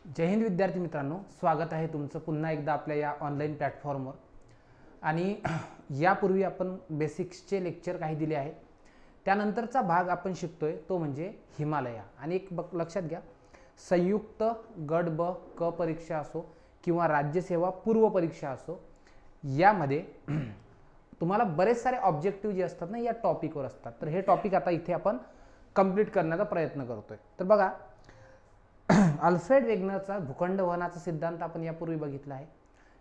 जय हिंद विद्यार्थी मित्रांनो, स्वागत आहे तुमचं पुन्हा एकदा आपल्या या ऑनलाईन प्लॅटफॉर्मवर। आणि यापूर्वी आपण बेसिक्सचे लेक्चर काही दिले आहेत, त्यानंतरचा भाग आपण शिकतोय तो म्हणजे हिमालय। आणि एक लक्षात घ्या, संयुक्त गट ब क परीक्षा असो किंवा राज्यसेवा पूर्व परीक्षा असो, यामध्ये तुम्हाला बरेच सारे ऑब्जेक्टिव्ह जे असतात ना या टॉपिकवर असतात। तर हे टॉपिक आता इथे आपण कंप्लीट करण्याचा प्रयत्न करतोय। तर बघा, अल्फ्रेड वेगनरचा भूखंड वहनाचा सिद्धांत आपण यापूर्वी बघितला आहे।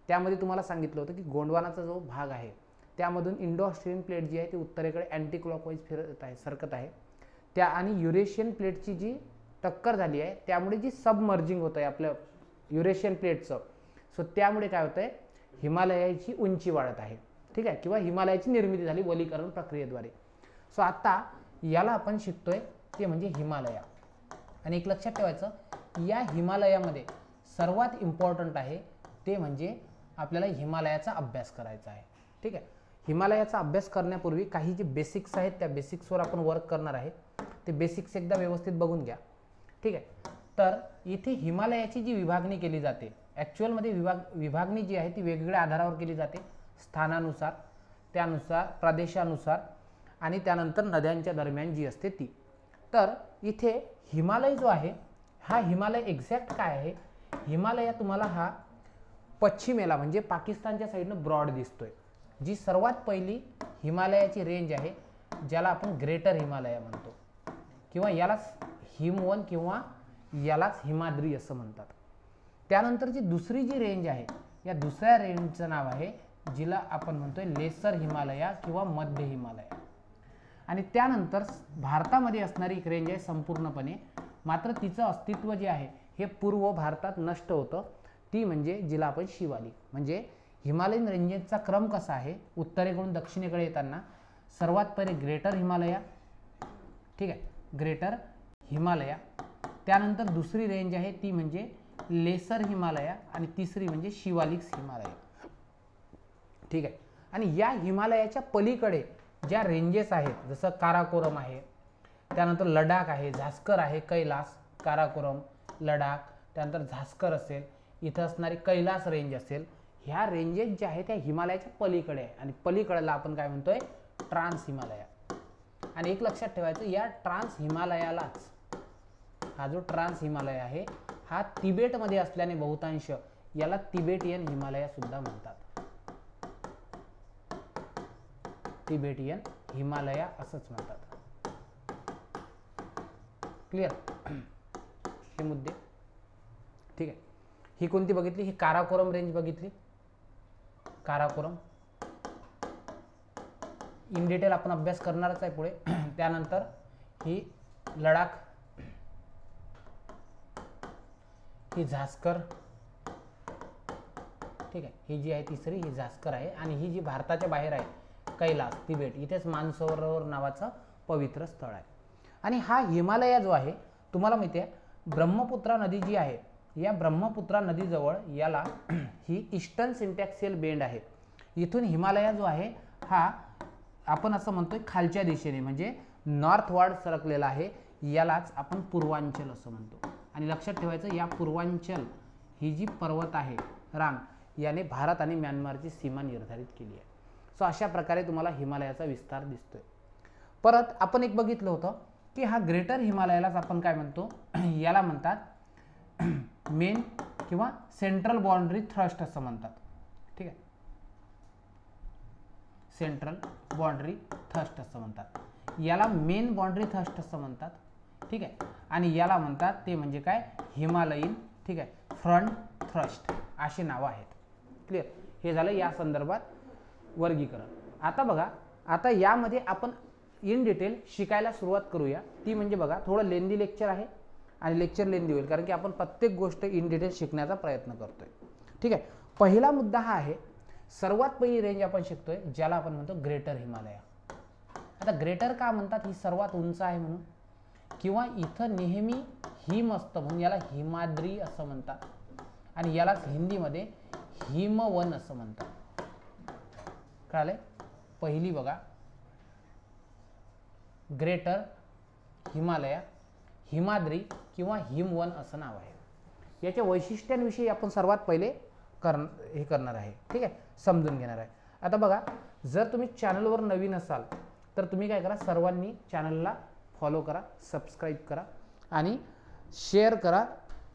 त्यामध्ये तुम्हाला सांगितलं होतं की गोंडवानाचा जो भाग आहे त्यामधून इंडो ऑस्ट्रेलियन प्लेट जी आहे ती उत्तरेकडे अँटी क्लॉकवाईज फिरत आहे, सरकत आहे त्या, आणि युरेशियन प्लेटची जी टक्कर झाली आहे त्यामुळे जी सबमर्जिंग होत आहे आपल्या युरेशियन प्लेटचं, सो त्यामुळे काय होतंय, हिमालयाची उंची वाढत आहे, ठीक आहे, किंवा हिमालयाची निर्मिती झाली वलीकरण प्रक्रियेद्वारे। सो आता याला आपण शिकतोय ते म्हणजे हिमालय। आणि एक लक्षात ठेवायचं, या हिमालयामध्ये सर्वात इम्पॉर्टंट आहे ते म्हणजे आपल्याला हिमालयाचा अभ्यास करायचा आहे, ठीक आहे। हिमालयाचा अभ्यास करण्यापूर्वी काही जे बेसिक्स आहेत त्या बेसिक्सवर आपण वर्क करणार आहे, ते बेसिक्स एकदा व्यवस्थित बघून घ्या, ठीक आहे। तर इथे हिमालयाची जी विभागणी केली जाते, ॲक्च्युअलमध्ये विभागणी जी आहे ती वेगवेगळ्या आधारावर केली जाते, स्थानानुसार, त्यानुसार प्रदेशानुसार, आणि त्यानंतर नद्यांच्या दरम्यान जी असते ती। तर इथे हिमालय जो आहे हा हिमालय एक्झॅक्ट काय आहे, हिमालय तुम्हाला हा पश्चिमेला म्हणजे पाकिस्तानच्या साईडनं ब्रॉड दिसतोय। जी सर्वात पहिली हिमालयाची रेंज आहे ज्याला आपण ग्रेटर हिमालय म्हणतो, किंवा यालाच हिमवन किंवा यालाच हिमाद्री असं म्हणतात। त्यानंतरची दुसरी जी रेंज आहे या दुसऱ्या रेंजचं नाव आहे जिला आपण म्हणतोय लेसर हिमालय किंवा मध्य हिमालय। आणि त्यानंतर भारतामध्ये असणारी एक रेंज आहे संपूर्णपणे, मात्र तिचं अस्तित्व जे आहे हे पूर्व भारतात नष्ट होतं, ती म्हणजे जिला आपण शिवालिक। म्हणजे हिमालयन रेंजेसचा क्रम कसा आहे, उत्तरेकडून दक्षिणेकडे येताना सर्वात पहिले ग्रेटर हिमालय, ठीक आहे, ग्रेटर हिमालय, त्यानंतर दुसरी रेंज आहे ती म्हणजे लेसर हिमालय, आणि तिसरी म्हणजे शिवालिक हिमालय, ठीक आहे। आणि या हिमालयाच्या पलीकडे ज्या रेंजेस आहेत जसं काराकोरम आहे, त्यानंतर लडाख आहे, झास्कर आहे, कैलास, काराकोरम, लडाख, त्यानंतर झास्कर असेल, इथं असणारी कैलास रेंज असेल, ह्या रेंजेस ज्या आहेत त्या हिमालयाच्या पलीकडे आहे, आणि पलीकडेला आपण काय म्हणतोय, ट्रान्स हिमालय। आणि एक लक्षात ठेवायचं, या ट्रान्स हिमालयालाच, हा जो ट्रान्स हिमालय आहे हा तिबेटमध्ये असल्याने बहुतांश याला तिबेटियन हिमालय सुद्धा म्हणतात, तिबेटियन हिमालय असंच म्हणतात। क्लिअर हे मुद्दे, ठीक आहे। ही कोणती बघितली, ही काराकोरम रेंज बघितली, काराकोरम इन डिटेल आपण अभ्यास करणारच आहे पुढे। त्यानंतर ही लडाख, ही झास्कर, ठीक आहे, ही जी आहे तिसरी ही झास्कर आहे, आणि ही जी भारताच्या बाहेर आहे कैलास, तिबेट, इथेच मानसरोवर नावाचं पवित्र स्थळ आहे। आणि हा हिमालय जो आहे तुम्हाला माहिती आहे, ब्रह्मपुत्रा नदी जी आहे या ब्रह्मपुत्रा नदीजवळ याला ही ईस्टर्न सिंटॅक्सियल बेंड आहे, इथून हिमालय जो आहे हा आपण असं म्हणतोय खालच्या दिशेने म्हणजे नॉर्थवर्ड सरकलेला आहे, यालाच आपण पूर्वांचल असं म्हणतो। आणि लक्षात ठेवायचं, या पूर्वांचल ही जी पर्वत आहे रांग याने भारत आणि म्यानमारची सीमा निर्धारित केली आहे। सो अशा प्रकारे तुम्हाला हिमालयाचा विस्तार दिसतोय। परत आपण एक बघितलं होतं की हा ग्रेटर हिमालयालाच आपण काय म्हणतो, याला म्हणतात मेन किंवा सेंट्रल बाउंड्री थ्रस्ट असं म्हणतात, ठीक आहे, सेंट्रल बाउंड्री थ्रस्ट असं म्हणतात, याला मेन बाउंड्री थ्रस्ट असं म्हणतात, ठीक आहे। आणि याला म्हणतात ते म्हणजे काय, हिमालयीन, ठीक आहे, फ्रंट थ्रस्ट अशी नावं आहेत। क्लिअर, हे झालं या संदर्भात वर्गीकरण। आता बघा, आता यामध्ये आपण इन डिटेल शिकायला सुरुवात करूया, ती म्हणजे बघा, थोडं लेंदी लेक्चर आहे आणि लेक्चर लेंदी होईल कारण की आपण प्रत्येक गोष्ट इन डिटेल शिकण्याचा प्रयत्न करतोय, ठीक आहे। पहिला मुद्दा हा आहे, सर्वात पहिली रेंज आपण शिकतोय ज्याला आपण म्हणतो ग्रेटर हिमालय। आता ग्रेटर का म्हणतात, ही सर्वात उंच आहे म्हणून, किंवा इथं नेहमी हिम असतं म्हणून याला हिमाद्री असं म्हणतात, आणि यालाच हिंदीमध्ये हिमवन असं म्हणतात। कळाले, पहिली बघा, ग्रेटर हिमालय, हिमाद्री किंवा हिमवन असं नाव आहे। याच्या वैशिष्ट्यांविषयी आपण सर्वात पहिले हे करणार आहे, ठीक आहे, समजून घेणार आहे. आता बघा, जर तुम्ही चॅनलवर नवीन असाल तर तुम्ही काय करा, सर्वांनी चॅनलला फॉलो करा, सबस्क्राईब करा आणि शेअर करा,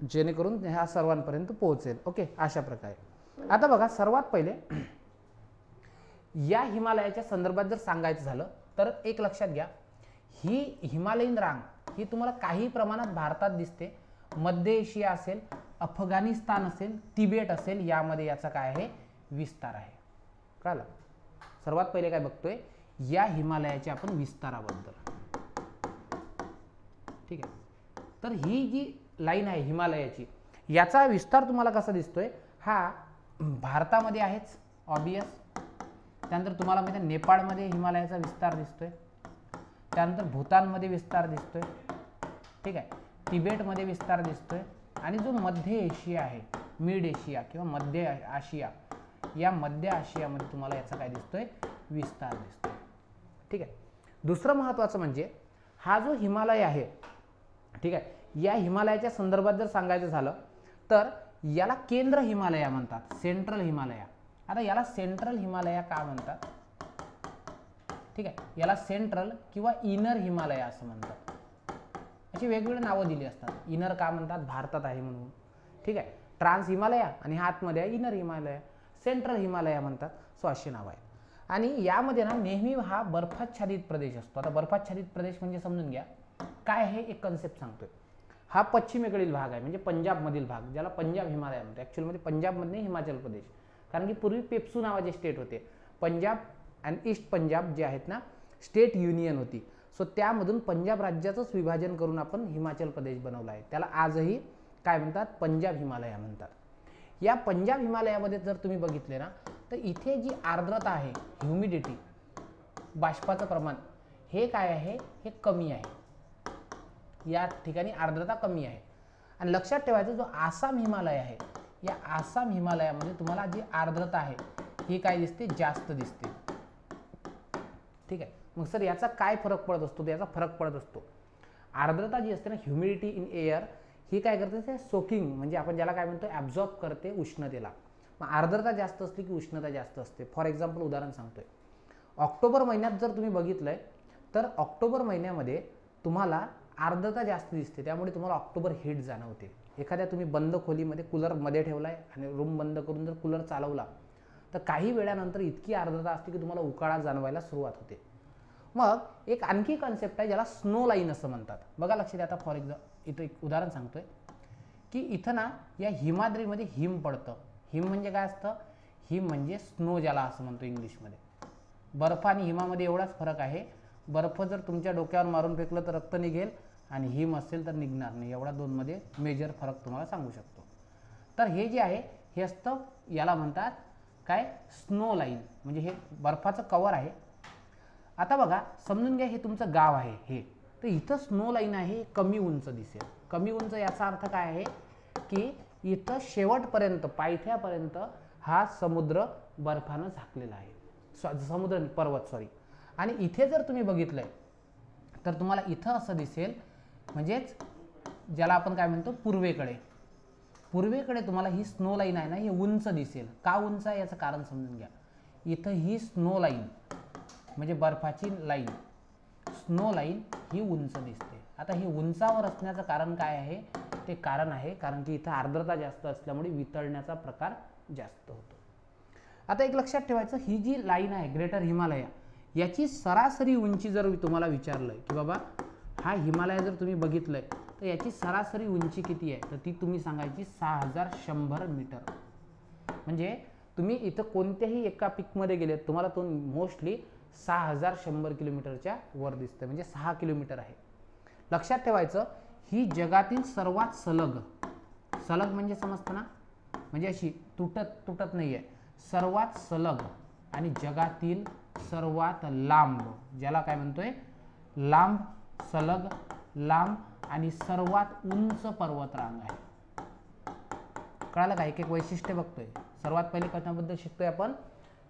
जेणेकरून ह्या सर्वांपर्यंत पोहोचेल. ओके, अशा प्रकारे. आता बघा, सर्वात पहिले या हिमालयाच्या संदर्भात जर सांगायचं झालं तर एक लक्षात घ्या, ही हिमालयीन रांग ही तुम्हाला काही प्रमाणात भारतात दिसते. मध्य एशिया असेल, अफगाणिस्तान असेल, तिबेट असेल, यामध्ये याचा काय आहे, विस्तार आहे. कळलं? सर्वात पहिले काय बघतोय, या हिमालयाच्या आपण विस्ताराबद्दल. ठीक आहे. तर ही जी लाईन आहे हिमालयाची, याचा विस्तार तुम्हाला कसा दिसतोय, हा भारतामध्ये आहेच ऑब्वियस. त्यानंतर तुम्हाला माहिती आहे नेपाळमध्ये हिमालयाचा विस्तार दिसतोय. त्यानंतर भूतानमध्ये विस्तार दिसतोय. ठीक आहे. तिबेटमध्ये विस्तार दिसतोय. आणि जो मध्य एशिया आहे, मिड एशिया किंवा मध्य आशिया, या मध्य आशियामध्ये तुम्हाला याचा काय दिसतोय, विस्तार दिसतोय. ठीक आहे. दुसरं महत्त्वाचं म्हणजे हा जो हिमालय आहे, ठीक आहे, या हिमालयाच्या संदर्भात जर सांगायचं झालं तर याला केंद्र हिमालय म्हणतात, सेंट्रल हिमालय. आता याला सेंट्रल हिमालय का म्हणतात, ठीक आहे, याला सेंट्रल किंवा इनर हिमालय असं म्हणतात. अशी वेगवेगळी नावं दिली असतात. इनर का म्हणतात, भारतात आहे म्हणून. ठीक आहे. ट्रान्स हिमालय आणि हा आतमध्ये आहे इनर हिमालय, सेंट्रल हिमालय म्हणतात. सो अशी नाव आहे. आणि यामध्ये ना नेहमी हा बर्फाच्छादित प्रदेश असतो. आता बर्फाच्छादित प्रदेश म्हणजे समजून घ्या काय आहे, एक कन्सेप्ट सांगतोय. हा पश्चिमेकडील भाग आहे, म्हणजे पंजाबमधील भाग, ज्याला पंजाब हिमालय म्हणतात. ॲक्च्युअलमध्ये पंजाबमध्ये नाही, हिमाचल प्रदेश. कारण की पूर्वी पेप्सू नावाचे स्टेट होते. पंजाब अँड ईस्ट पंजाब जे आहेत ना, स्टेट युनियन होती. सो त्यामधून पंजाब राज्याचंच विभाजन करून आपण हिमाचल प्रदेश बनवला आहे. त्याला आजही काय म्हणतात, पंजाब हिमालय म्हणतात. या पंजाब हिमालयामध्ये जर तुम्ही बघितले ना, तर इथे जी आर्द्रता आहे, ह्युमिडिटी, बाष्पाचं प्रमाण, हे काय आहे, हे कमी आहे. या ठिकाणी आर्द्रता कमी आहे. आणि लक्षात ठेवायचं, जो आसाम हिमालय आहे, या आसाम हिमालयामध्ये तुम्हाला जी आर्द्रता आहे ही काय दिसते, जास्त दिसते. ठीक आहे. मग सर याचा काय फरक पडत असतो, याचा फरक पडत असतो. आर्द्रता जी असते ना, ह्युमिडिटी इन एअर, ही काय करते, ते सोकिंग, म्हणजे आपण ज्याला काय म्हणतो, ॲब्झॉर्ब करते उष्णतेला. मग आर्द्रता जास्त असली की उष्णता जास्त असते. फॉर एक्झाम्पल उदाहरण सांगतोय, ऑक्टोबर महिन्यात जर तुम्ही बघितलंय तर ऑक्टोबर महिन्यामध्ये तुम्हाला आर्द्रता जास्त दिसते. त्यामुळे तुम्हाला ऑक्टोबर हीट जाणवते. एखाद्या तुम्ही बंद खोलीमध्ये कूलर मध्ये ठेवलाय आणि रूम बंद करून जर कूलर चालवला तर काही वेळानंतर इतकी आर्द्रता असते की तुम्हाला उकाळा जाणवायला सुरुवात होते. मग एक आणखी कन्सेप्ट आहे ज्याला स्नो लाईन असं म्हणतात. बघा लक्ष द्या. आता फॉर एक्झाम्पल इथं एक उदाहरण सांगतोय की इथं ना या हिमाद्रीमध्ये हिम पडतं. हिम म्हणजे काय असतं, हिम म्हणजे स्नो ज्याला असं म्हणतो इंग्लिशमध्ये. बर्फ आणि हिमामध्ये एवढाच फरक आहे, बर्फ जर तुमच्या डोक्यावर मारून फेकलं तर रक्त निघेल आणि हिम असेल तर निघणार नाही. एवढा दोनमध्ये मेजर फरक तुम्हाला सांगू शकतो. तर हे जे आहे हे असतं, याला म्हणतात काय, स्नो लाईन, म्हणजे हे बर्फाचं कवर आहे. आता बघा समजून घ्या, हे तुमचं गाव आहे हे, तर इथं स्नो लाईन आहे, कमी उंच दिसेल. कमी उंच याचा अर्थ काय आहे की इथं शेवटपर्यंत, पायथ्यापर्यंत हा समुद्र बर्फानं झाकलेला आहे. समुद्र पर्वत सॉरी. आणि इथे जर तुम्ही बघितलंय तर तुम्हाला इथं असं दिसेल, म्हणजेच ज्याला आपण काय म्हणतो पूर्वेकडे, पूर्वेकडे तुम्हाला ही स्नो लाईन आहे ना, ही उंच दिसेल. का उंच आहे याचं कारण समजून घ्या. इथं ही स्नो लाईन म्हणजे बर्फाची लाईन, स्नो लाईन ही उंच दिसते. आता ही उंचावर असण्याचं कारण काय आहे, ते कारण आहे कारण की इथं आर्द्रता जास्त असल्यामुळे वितळण्याचा प्रकार जास्त होतो. आता एक लक्षात ठेवायचं, ही जी लाईन आहे ग्रेटर हिमालय, याची सरासरी उंची जर तुम्हाला विचारलंय की बाबा हा हिमालय जर तुम्ही बघितलंय तर याची सरासरी उंची किती आहे, तर ती तुम्ही सांगायची 6100 मीटर. म्हणजे तुम्ही इथं कोणत्याही एका पिकमध्ये गेलेत तुम्हाला तो मोस्टली 6100 किलोमीटरच्या वर दिसतं, म्हणजे 6 किलोमीटर आहे. लक्षात ठेवायचं, ही जगातील सर्वात सलग, सलग म्हणजे समजतं ना, म्हणजे अशी तुटत नाही आहे, सर्वात सलग आणि जगातील सर्वात लांब, ज्याला काय म्हणतोय लांब, सलग, लांब आणि सर्वात उंच पर्वतरांग आहे. कळालं का? एक एक वैशिष्ट्य बघतोय. सर्वात पहिले कशाबद्दल शिकतोय आपण,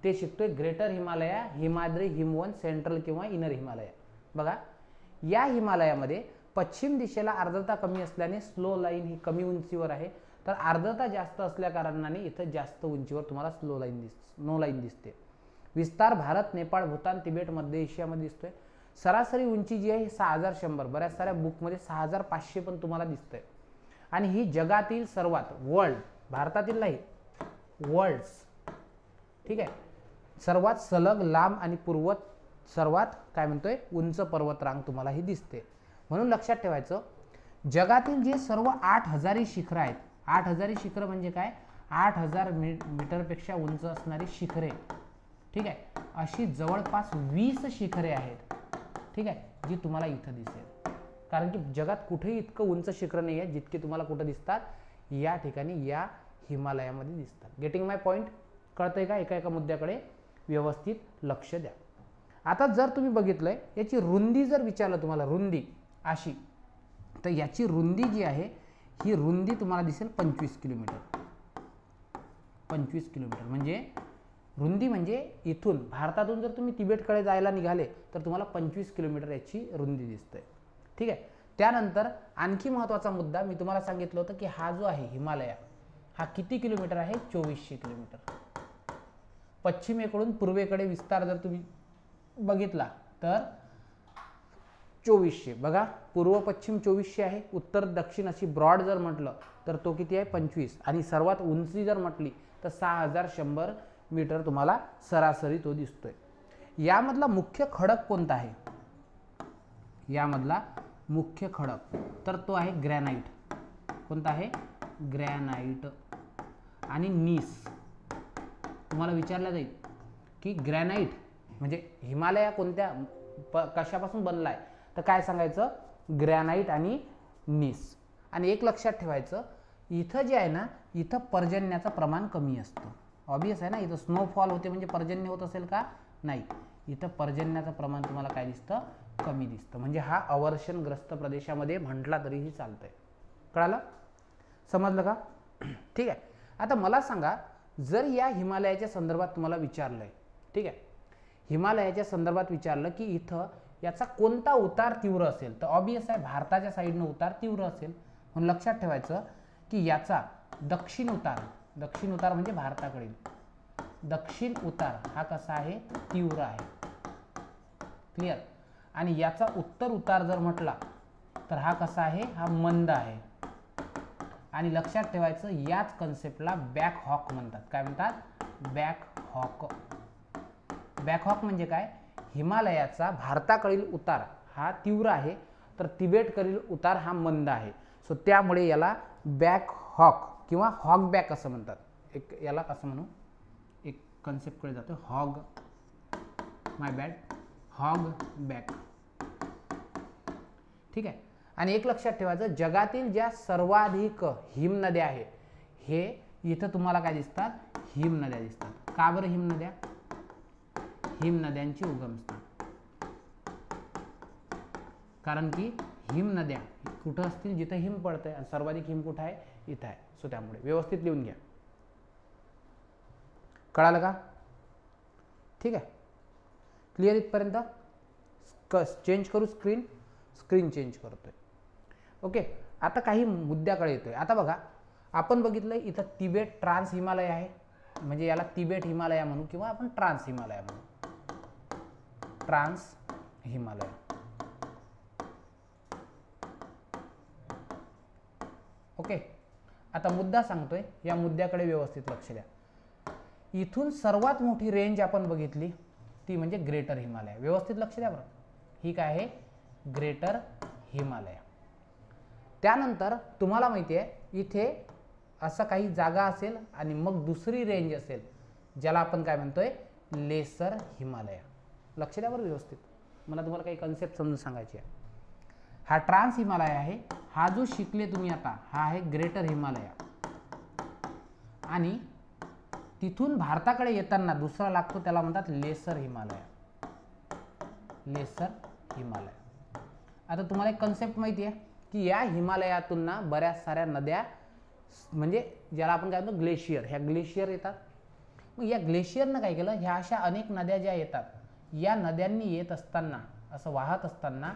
ते शिकतोय ग्रेटर हिमालय, हिमाद्री, हिमवन, सेंट्रल किंवा इनर हिमालय. बघा या हिमालयामध्ये पश्चिम दिशेला आर्द्रता कमी असल्याने स्नो लाईन ही कमी उंचीवर आहे, तर आर्द्रता जास्त असल्या कारणाने इथं जास्त उंचीवर तुम्हाला स्नो लाईन दिसते. विस्तार भारत, नेपाळ, भूतान, तिबेट, मध्य एशियामध्ये दिसतोय. सरासरी उंची जी आहे 6100, बऱ्याच साऱ्या बुकमध्ये 6500 पण तुम्हाला दिसतंय. आणि ही जगातील सर्वात भारतातील नाही, वर्ल्ड्स, ठीक आहे, सर्वात सलग, लांब आणि सर्वात काय म्हणतोय उंच पर्वतरांग तुम्हाला ही दिसते. म्हणून लक्षात ठेवायचं, जगातील जे सर्व 8000 शिखरं आहेत, 8000 शिखरं म्हणजे काय, 8000 मीटरपेक्षा उंच असणारी शिखरे, ठीक आहे, अशी जवळपास 20 शिखरे आहेत, ठीक आहे, जी तुम्हाला इथं दिसेल. कारण की जगात कुठेही इतकं उंच शिखर नाही आहे जितके तुम्हाला कुठं दिसतात, या ठिकाणी या हिमालयामध्ये दिसतात. गेटिंग माय पॉईंट? कळतंय का? एका एका मुद्द्याकडे व्यवस्थित लक्ष द्या. आता जर तुम्ही बघितलंय, याची रुंदी जर विचारलं तुम्हाला, रुंदी अशी, तर याची रुंदी जी आहे ही रुंदी तुम्हाला दिसेल 25 किलोमीटर. 25 किलोमीटर म्हणजे रुंदी, म्हणजे इथून भारतातून जर तुम्ही तिबेटकडे जायला निघाले तर तुम्हाला 25 किलोमीटर याची रुंदी दिसते, ठीक आहे. त्यानंतर आणखी महत्त्वाचा मुद्दा मी तुम्हाला सांगितलं होतं की हा जो आहे हिमालय, हा किती किलोमीटर आहे, 2400 किलोमीटर. पश्चिमेकडून पूर्वेकडे विस्तार जर तुम्ही बघितला तर 2400, बघा, पूर्व पश्चिम 2400 आहे, उत्तर दक्षिण अशी ब्रॉड जर म्हटलं तर तो किती आहे, 25. आणि सर्वात उंची जर म्हटली तर 6100 मीटर तुम्हाला सरासरी तो दिसतोय. यामधला मुख्य खडक कोणता आहे, यामधला मुख्य खडक तर तो आहे ग्रॅनाइट. कोणता आहे, ग्रॅनाइट. आणि नीस. तुम्हाला विचारलं जाईल की ग्रॅनाइट म्हणजे हिमालय कोणत्या कशापासून बनलाय, तर काय सांगायचं, ग्रॅनाइट आणि नीस. आणि एक लक्षात ठेवायचं, इथं जे आहे ना, इथं पर्जन्याचं प्रमाण कमी असतं. ऑब्वियस आहे ना, इथं स्नोफॉल होते म्हणजे पर्जन्य होत असेल का, नाही, इथं पर्जन्याचं प्रमाण तुम्हाला काय दिसतं, कमी दिसतं. म्हणजे हा अवर्षणग्रस्त प्रदेशामध्ये म्हटला तरीही चालतंय. कळालं, समजलं का? ठीक आहे. आता मला सांगा, जर या हिमालयाच्या संदर्भात तुम्हाला विचारलंय, ठीक आहे, हिमालयाच्या संदर्भात विचारलं की इथं याचा कोणता उतार तीव्र असेल, तर ऑब्वियस आहे भारताच्या साईडनं उतार तीव्र असेल. म्हणून लक्षात ठेवायचं की याचा दक्षिण उतार म्हणजे भारताकडील दक्षिण उतार हा कसा आहे, तीव्र आहे. क्लिअर? आणि याचा उत्तर उतार जर म्हटला तर हा कसा आहे, हा मंद आहे. आणि लक्षात ठेवायचं, याच कन्सेप्टला बॅक हॉक म्हणतात. काय म्हणतात, बॅक हॉक. बॅक हॉक म्हणजे काय, हिमालयाचा भारताकडील उतार हा तीव्र आहे, तर तिबेटकडील उतार हा मंद आहे. सो त्यामुळे याला बॅक हॉक किंवा हॉग बॅक असं म्हणतात. एक याला कसं म्हणू, एक कन्सेप्टकडे जातो, हॉग बॅक, ठीक आहे. आणि एक लक्षात ठेवायचं, जगातील ज्या सर्वाधिक हिमनद्या आहे, हे इथं तुम्हाला काय दिसतात, हिमनद्या दिसतात. का बरं हिमनद्या, हिमनद्यांची उगमस्थान. कारण की हिमनद्या कुठं असतील, जिथं हिम पडतंय, आणि सर्वाधिक हिम कुठं आहे, इथं आहे. सो त्यामुळे व्यवस्थित लिहून घ्या. कळालं का? ठीक आहे, क्लिअर इथपर्यंत? चेंज करू स्क्रीन चेंज करतोय. ओके, आता काही मुद्द्याकडे येतोय. आता बघा, आपण बघितलं इथं तिबेट ट्रान्स हिमालय आहे, म्हणजे याला तिबेट हिमालय म्हणू किंवा आपण ट्रान्स हिमालय म्हणू. Trans Himalaya, okay. आता मुद्दा सांगतोय, या मुद्द्याकडे व्यवस्थित लक्ष द्या. इथून सर्वात मोठी रेंज आपण बघितली ती म्हणजे ग्रेटर हिमालय. व्यवस्थित लक्ष द्या बरं, ही काय आहे, ग्रेटर हिमालय. त्यानंतर तुम्हाला माहिती आहे इथे असं काही जागा असेल आणि मग दुसरी रेंज असेल, ज्याला आपण काय म्हणतोय, लेसर हिमालय. लक्ष द्या बरं व्यवस्थित, मला तुम्हाला काही कन्सेप्ट समजून सांगायची आहे. हा ट्रान्स हिमालय आहे, हा जो शिकले तुम्ही आता, हा आहे ग्रेटर हिमालय. आणि तिथून भारताकडे येताना दुसरा लागतो, त्याला म्हणतात लेसर हिमालय. लेसर हिमालय. आता तुम्हाला एक कन्सेप्ट माहिती आहे की या हिमालयातून ना बऱ्याच साऱ्या नद्या, म्हणजे ज्याला आपण काय म्हणतो ग्लेशियर, ह्या ग्लेशियर येतात. मग या ग्लेशियरनं काय केलं, ह्या अशा अनेक नद्या ज्या येतात, या नद्यांनी येत असताना, असं वाहत असताना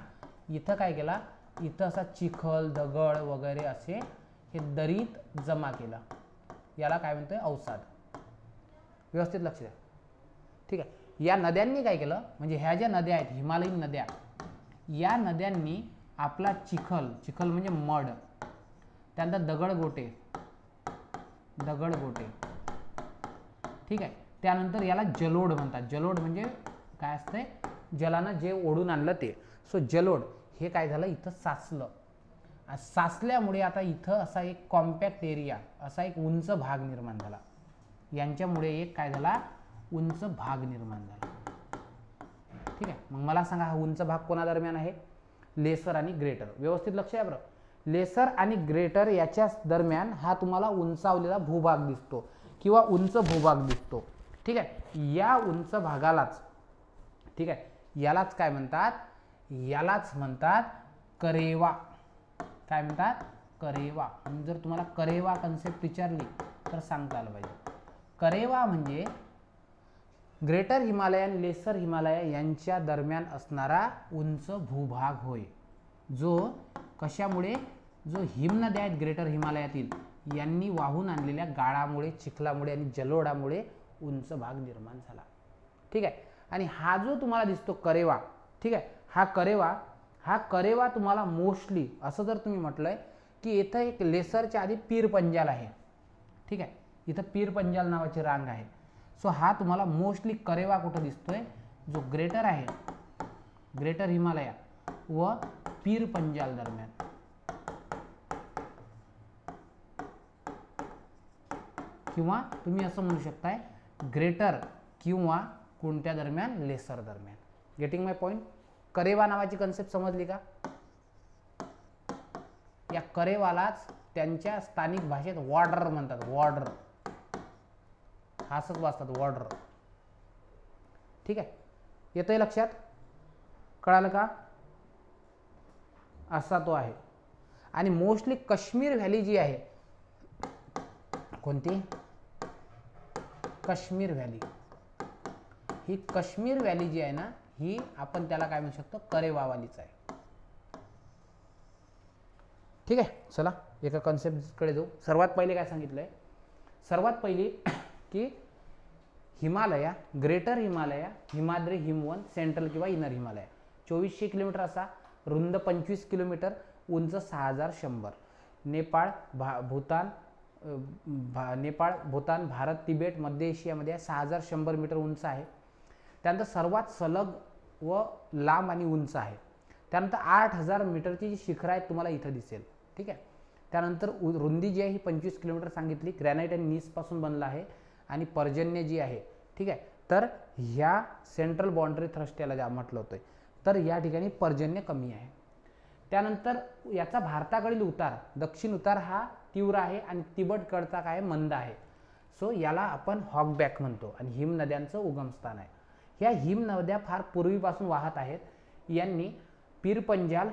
इथं काय केला, इथं असा चिखल, दगड वगैरे असे हे दरीत जमा केलं, याला काय म्हणतोय अवसाद. व्यवस्थित लक्ष द्या. ठीक आहे. या नद्यांनी काय केलं, म्हणजे ह्या ज्या नद्या आहेत हिमालयीन नद्या, या नद्यांनी आपला चिखल म्हणजे मड, त्यानंतर दगडगोटे, ठीक आहे, त्यानंतर याला जलोढ म्हणतात. जलोढ म्हणजे काय असतंय, जलानं जे ओढून आणलं ते. सो जलोढ हे काय झालं इथं साचलं. साचल्यामुळे आता इथं असा एक कॉम्पॅक्ट एरिया, असा एक उंच भाग निर्माण झाला. यांच्यामुळे एक काय झाला, उंच भाग निर्माण झाला. ठीक आहे. मग मला सांगा हा उंच भाग कोणादरम्यान आहे, लेसर आणि ग्रेटर. व्यवस्थित लक्ष आहे बरं. लेसर आणि ग्रेटर याच्या दरम्यान हा तुम्हाला उंचावलेला भूभाग दिसतो किंवा उंच भूभाग दिसतो. ठीक आहे. या उंच भागालाच, ठीक आहे, यालाच काय म्हणतात, यालाच म्हणतात करेवा. काय म्हणतात, करेवा. जर तुम्हाला करेवा कन्सेप्ट विचारली तर सांगता आलं पाहिजे. करेवा म्हणजे ग्रेटर हिमालय आणि लेसर हिमालय यांच्या दरम्यान असणारा उंच भूभाग होय, जो कशामुळे, जो हिमनद्या आहेत ग्रेटर हिमालयातील यांनी वाहून आणलेल्या गाळामुळे, चिखलामुळे आणि जलोढामुळे उंच भाग निर्माण झाला. ठीक आहे. आणि हा जो तुम्हाला दिसतो करेवा, ठीक आहे, हा करेवा तुम्हाला मोस्टली असं जर तुम्ही म्हटलंय की इथं एक लेसरच्या आधी पीर पंजाल आहे. ठीक आहे. इथं पीर पंजाल नावाची रांग आहे. सो हा तुम्हाला मोस्टली करेवा कुठं दिसतोय, जो ग्रेटर आहे, ग्रेटर हिमालय व पीर पंजाल दरम्यान. किंवा तुम्ही असं म्हणू शकताय ग्रेटर किंवा कोणत्या दरम्यान, लेसर दरम्यान. गेटिंग माय पॉइंट. करेवा नावाची कन्सेप्ट समजली का. या करेवालाच त्यांच्या स्थानिक भाषेत वॉर्डर म्हणतात. वॉर्डर असंच वाचतात, वॉर्डर. ठीक आहे. येतंय लक्षात, कळालं का. असा तो आहे. आणि मोस्टली काश्मीर व्हॅली जी आहे, कोणती, काश्मीर व्हॅली, ही काश्मीर व्हॅली जी आहे ना, ही आपण त्याला काय म्हणू शकतो, करेवावालीच आहे. ठीक आहे. चला एका कॉन्सेप्टकडे जाऊ. सर्वात पहिले काय सांगितलंय, सर्वात पहिली की हिमालया, ग्रेटर हिमालया, हिमाद्री, हिमवन, सेंट्रल किंवा इनर हिमालया 2400 किलोमीटर असा, रुंद 25 किलोमीटर, उंच 6100. नेपाळ, भूतान, भारत, तिबेट, मध्य एशियामध्ये 6100 मीटर उंच आहे. त्यानंतर सर्वात सलग व लांब आणि उंच आहे. त्यानंतर 8000 मीटरची जी शिखरं आहेत तुम्हाला इथं दिसेल. ठीक आहे. त्यानंतर रुंदी जी आहे ही 25 किलोमीटर सांगितली. ग्रॅनाइट आणि नीसपासून बनला आहे. आणि पर्जन्य जी आहे, ठीक आहे, तर ह्या सेंट्रल बाउंड्री थ्रस्ट याला ज्या म्हटलं होतं, तर या ठिकाणी पर्जन्य कमी आहे. त्यानंतर याचा भारताकडील उतार, दक्षिण उतार हा तीव्र आहे आणि तिबेटकडचा काय मंद आहे. सो याला आपण हॉकबॅक म्हणतो आणि हिम नद्यांचं उगमस्थान आहे. ह्या हिम नद्या फार पूर्वीपासून वाहत आहेत. यांनी पीर पंजाल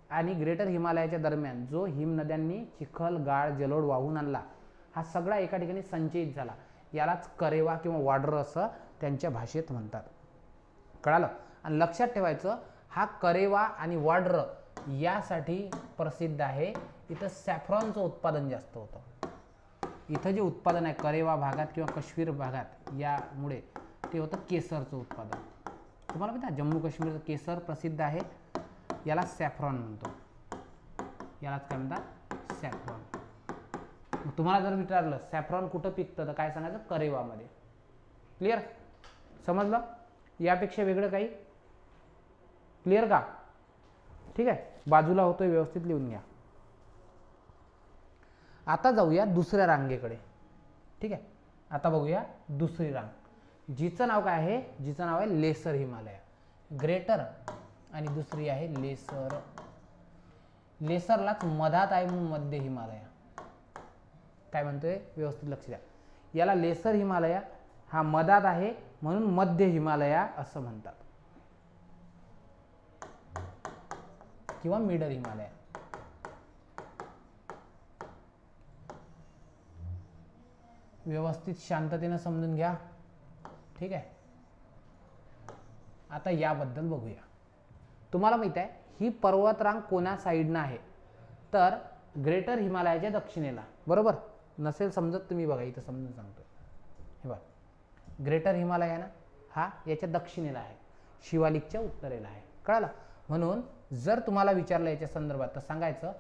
आणि ग्रेटर हिमालयाच्या दरम्यान जो हिम नद्यांनी चिखल, गाळ, जलोढ वाहून आणला, हा सगळा एका ठिकाणी संचयित झाला. यालाच करेवा किंवा वॉर्डर असं त्यांच्या भाषेत म्हणतात. कळालं. आणि लक्षात ठेवायचं, हा करेवा आणि वॉर्डर यासाठी प्रसिद्ध आहे, इथं सॅफ्रॉनचं उत्पादन जास्त होतं. इथं जे उत्पादन आहे करेवा भागात किंवा काश्मीर भागात, यामुळे ते होतं केसरचं उत्पादन. तुम्हाला माहिती आहे जम्मू काश्मीरचं केसर प्रसिद्ध आहे, याला सॅफ्रॉन म्हणतो. यालाच काय म्हणतात, सॅफ्रॉन. तुम्हाला जर विचारलं सॅफ्रॉन कुठं पिकतं तर काय सांगायचं, करेवामध्ये. क्लिअर, समजलं. यापेक्षा वेगळं काही, क्लिअर का. ठीक आहे. बाजूला होतोय, व्यवस्थित लिहून घ्या. आता जाऊया दुसऱ्या रांगेकडे. ठीक आहे. आता बघूया दुसरी रांग, जिचं नाव काय आहे, जिचं नाव आहे लेसर हिमालय. ग्रेटर आणि दुसरी आहे लेसर. लेसरलाच मधात आहे म्हणून मध्य हिमालय. काय म्हणतोय, व्यवस्थित लक्ष द्या. याला लेसर हिमालय हा मधात आहे म्हणून मध्य हिमालया असं म्हणतात, किंवा मिडल हिमालय. व्यवस्थित शांततेने समजून घ्या. ठीक आहे. आता याबद्दल बघूया. तुम्हाला माहित आहे ही पर्वतरांग कोणा साईडनं आहे, तर ग्रेटर हिमालयाच्या दक्षिणेला, बरोबर. नसेल समजत तुम्ही बघा, इथं समजून सांगतो. हे बघा, ग्रेटर हिमालय ना, हा याच्या दक्षिणेला आहे, शिवालिकच्या उत्तरेला आहे. कळालं. म्हणून जर तुम्हाला विचारलं याच्या संदर्भात तर सांगायचं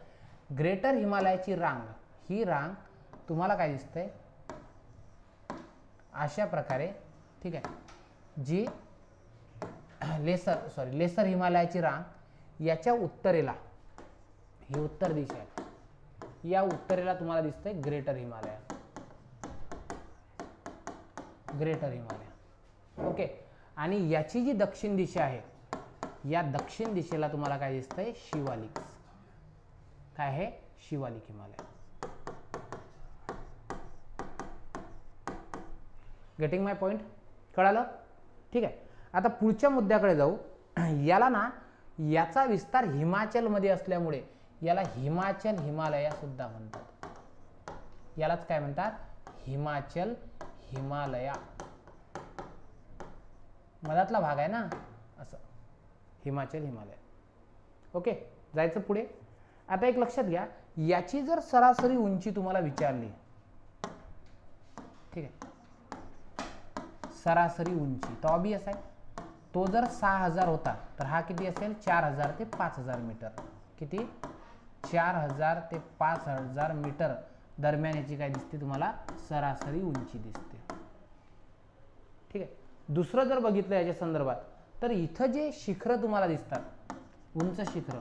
ग्रेटर हिमालयाची रांग, ही रांग तुम्हाला काय दिसतंय अशा प्रकारे, ठीक आहे, जी लेसर हिमालयाची रांग याच्या उत्तरेला, ही उत्तर दिशा आहे, या उत्तरेला तुम्हाला दिसतंय greater Himalaya. Greater Himalaya, okay. आणि याची जी दक्षिण दिशा आहे, या दक्षिण दिशेला तुम्हाला काय दिसतंय शिवालिक. काय आहे? शिवालिक हिमालय. गेटिंग माय पॉइंट? कळालं? ठीक आहे. आता पुढच्या मुद्द्याकडे जाऊ. याला ना, याचा विस्तार हिमाचलमध्ये असल्यामुळे याला हिमाचल हिमालय सुद्धा म्हणतात. यालाच काय म्हणतात? हिमाचल हिमालया. मधातला भाग आहे ना, असं हिमाचल हिमालय. ओके, जायचं पुढे. आता एक लक्षात घ्या, याची जर सरासरी उंची तुम्हाला विचारली, ठीक आहे, सरासरी उंची तो ऑब्वियस आहे. तो जर 6000 होता तर हा किती असेल? 4000 ते 5000 मीटर. किती? 4000 ते 5000 मीटर दरम्यान याची काय दिसते तुम्हाला? सरासरी उंची दिसते. ठीक आहे. दुसरं जर बघितलं याच्या संदर्भात तर इथं जे शिखरं तुम्हाला दिसतात, उंच शिखरं,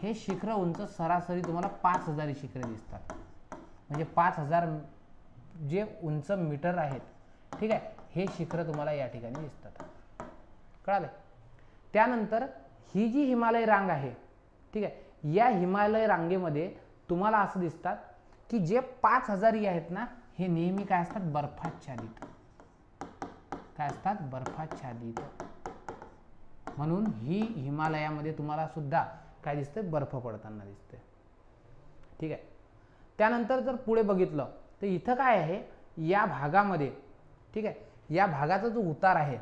हे शिखरं उंच सरासरी तुम्हाला 5000 शिखरे दिसतात. म्हणजे 5000 जे उंच मीटर आहेत, ठीक आहे, हे शिखरं तुम्हाला या ठिकाणी दिसतात. कळालं? त्यानंतर ही जी हिमालय रांग आहे, ठीक आहे, या हिमालय रांगेमध्ये तुम्हाला असं दिसतात की जे 5000 आहेत ना, हे नेहमी काय असतात? बर्फाच्छादित. काय असतात? बर्फाच्छादित. म्हणून ही हिमालयामध्ये तुम्हाला सुद्धा काय दिसते? बर्फ पडताना दिसते. ठीक आहे. त्यानंतर जर पुढे बघितलं तर इथं काय आहे? या भागामध्ये, ठीक आहे, या भागाचा जो उतार आहे,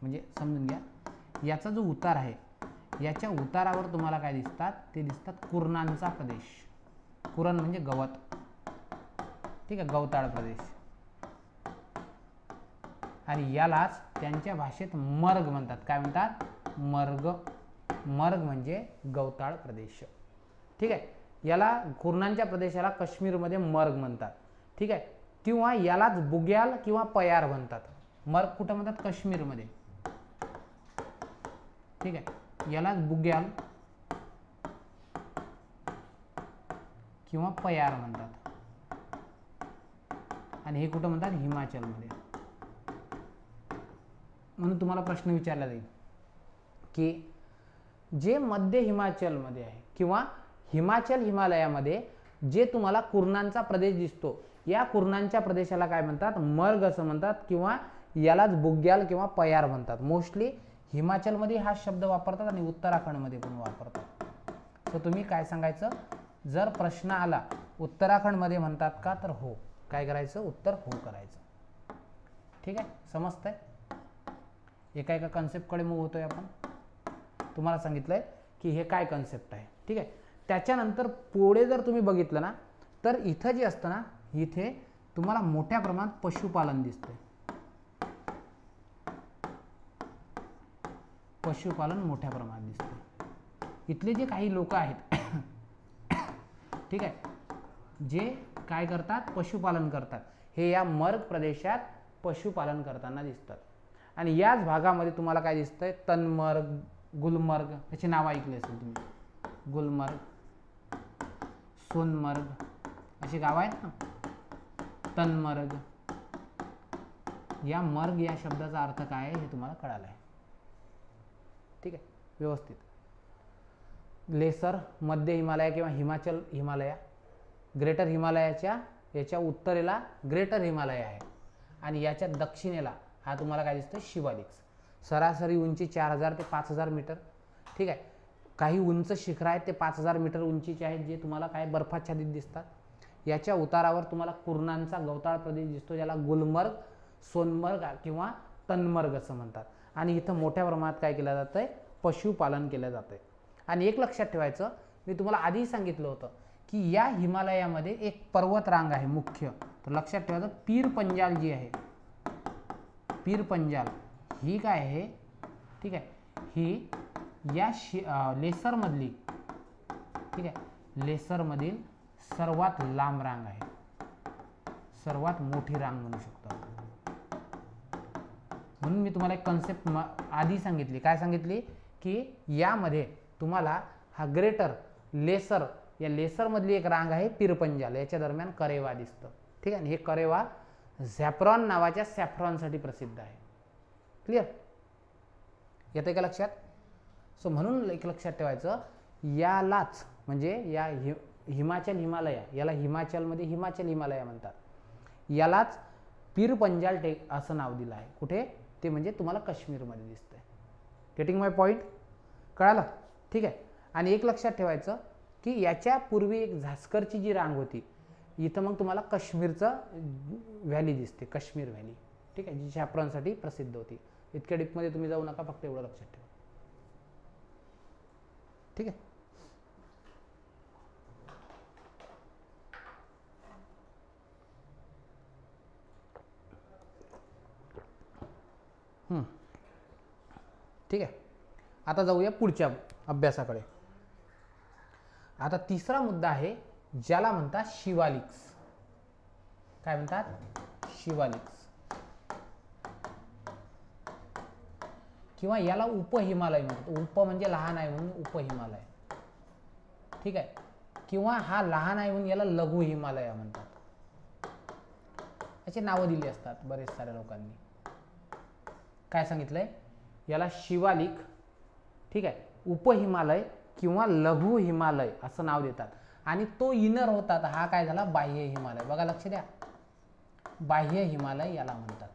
म्हणजे समजून घ्या, याचा जो उतार आहे, याच्या उतारावर तुम्हाला काय दिसतात? ते दिसतात कुरणांचा प्रदेश. कुरण म्हणजे गवत, ठीक आहे, गवताळ प्रदेश. आणि यालाच त्यांच्या भाषेत मर्ग म्हणतात. काय म्हणतात? मर्ग. मर्ग म्हणजे गवताळ प्रदेश. ठीक आहे. याला कुरणांच्या प्रदेशाला काश्मीरमध्ये मर्ग म्हणतात. ठीक आहे. किंवा यालाच बुग्याल किंवा पयार म्हणतात. मर्ग कुठं म्हणतात? काश्मीरमध्ये. ठीक आहे. यालाच बुग्याल किंवा पयार म्हणतात. आणि हे कुठं म्हणतात? हिमाचलमध्ये. म्हणून तुम्हाला प्रश्न विचारला जाईल की जे मध्य हिमाचलमध्ये आहे किंवा हिमाचल हिमालयामध्ये जे तुम्हाला कुरणांचा प्रदेश दिसतो, या कुरणांच्या प्रदेशाला काय म्हणतात? मर्ग असं म्हणतात किंवा यालाच बुग्याल किंवा पयार म्हणतात. मोस्टली हिमाचलमध्ये हा शब्द वापरतात आणि उत्तराखंडमध्ये पण वापरतात. तर तुम्ही काय सांगायचं? जर प्रश्न आला उत्तराखंडमध्ये म्हणतात का, तर हो. काय करायचं? उत्तर हो करायचं. ठीक आहे. समजतंय? एका एका कन्सेप्टकडे मूव्ह होतोय आपण. तुम्हाला सांगितलंय की हे काय कन्सेप्ट आहे. ठीक आहे. त्याच्यानंतर पुढे जर तुम्ही बघितलं ना, तर इथं जे असतं ना, इथे तुम्हाला मोठ्या प्रमाणात पशुपालन दिसतंय. पशुपालन मोठ्या प्रमाणात दिसतंय. इथले जे काही लोक आहेत, ठीक आहे, जे काय करतात? पशुपालन करतात. हे या मर्ग प्रदेशात पशुपालन करताना दिसतात. आणि याच भागामध्ये तुम्हाला काय दिसतंय? तनमर्ग, गुलमर्ग, याची नाव ऐकली असेल तुम्ही. गुलमर्ग, सोनमर्ग अशी गाव आहेत ना. तनमर्ग. या मर्ग या शब्दाचा अर्थ काय आहे हे तुम्हाला कळालं आहे. ठीक आहे. व्यवस्थित. लेसर, मध्य हिमालय किंवा हिमाचल हिमालया, ग्रेटर हिमालयाच्या याच्या उत्तरेला ग्रेटर हिमालय आहे आणि याच्या दक्षिणेला हा तुम्हाला काय दिसतं? शिवालिक. सरासरी उंची 4000 ते 5000 मीटर. ठीक आहे. काही उंच शिखर आहेत ते 5000 मीटर उंचीचे आहेत, जे तुम्हाला काय बर्फाच्छादित दिसतात. याच्या उतारावर तुम्हाला कुरणांचा गवताळ प्रदेश दिसतो, ज्याला गुलमर्ग, सोनमर्ग किंवा तनमर्ग असं म्हणतात. आणि इथं मोठ्या प्रमाणात काय केलं जातंय? पशुपालन केलं जातंय. आणि एक लक्षात ठेवायचं, मी तुम्हाला आधी सांगितलं होतं की या हिमालयामध्ये एक पर्वत रांग आहे मुख्य. तर लक्षात ठेवायचं, पीर पंजाल जी आहे, पीर पंजाल ही काय आहे, ठीक आहे, ही या लेसरमधली, ठीक आहे, लेसरमधील सर्वात लांब रांग आहे, सर्वात मोठी रांग म्हणू शकतो. म्हणून मी तुम्हाला एक कन्सेप्ट आधी सांगितली, काय सांगितली, की यामध्ये तुम्हाला हा ग्रेटर लेसर, या लेसरमधली एक रांग आहे पीर पंजाल, याच्या दरम्यान करेवा दिसतं. ठीक आहे. आणि हे करेवा झॅफ्रॉन नावाच्या सॅफ्रॉनसाठी प्रसिद्ध आहे. क्लिअर, येतं का लक्षात? सो म्हणून एक लक्षात ठेवायचं, यालाच म्हणजे या हिमाचल हिमालय, याला हिमाचलमध्ये हिमाचल हिमालय म्हणतात, यालाच पीर पंजाल टेक असं नाव दिलं आहे. कुठे? ते म्हणजे तुम्हाला काश्मीरमध्ये दिसतंय. गेटिंग माय पॉईंट? कळालं? ठीक आहे. आणि एक लक्षात ठेवायचं की याच्या पूर्वी एक झास्करची जी रांग होती, इथं मग तुम्हाला काश्मीरचं व्हॅली दिसते, काश्मीर व्हॅली. ठीक आहे, जी सॅफ्रॉनसाठी प्रसिद्ध होती. इतक्या डीपमध्ये तुम्ही जाऊ नका, फक्त एवढं लक्षात ठेवा. ठीक आहे. ठीक आहे. आता जाऊया पुढच्या अभ्यासाकडे. आता तिसरा मुद्दा आहे, ज्याला म्हणतात शिवालिक्स. काय म्हणतात? शिवालिक्स, किंवा याला उपहिमालय म्हणतात. उप म्हणजे लहान आहे म्हणून उपहिमालय. ठीक आहे. किंवा हा लहान आहे म्हणून याला लघु हिमालय म्हणतात. याची नावं दिली असतात बरेच साऱ्या लोकांनी. काय सांगितलंय? याला शिवालिक, ठीक आहे, उपहिमालय किंवा लघु हिमालय असं नाव देतात. आणि तो इनर होतात, हा काय झाला? बाह्य हिमालय. बघा, लक्ष द्या, बाह्य हिमालय याला म्हणतात.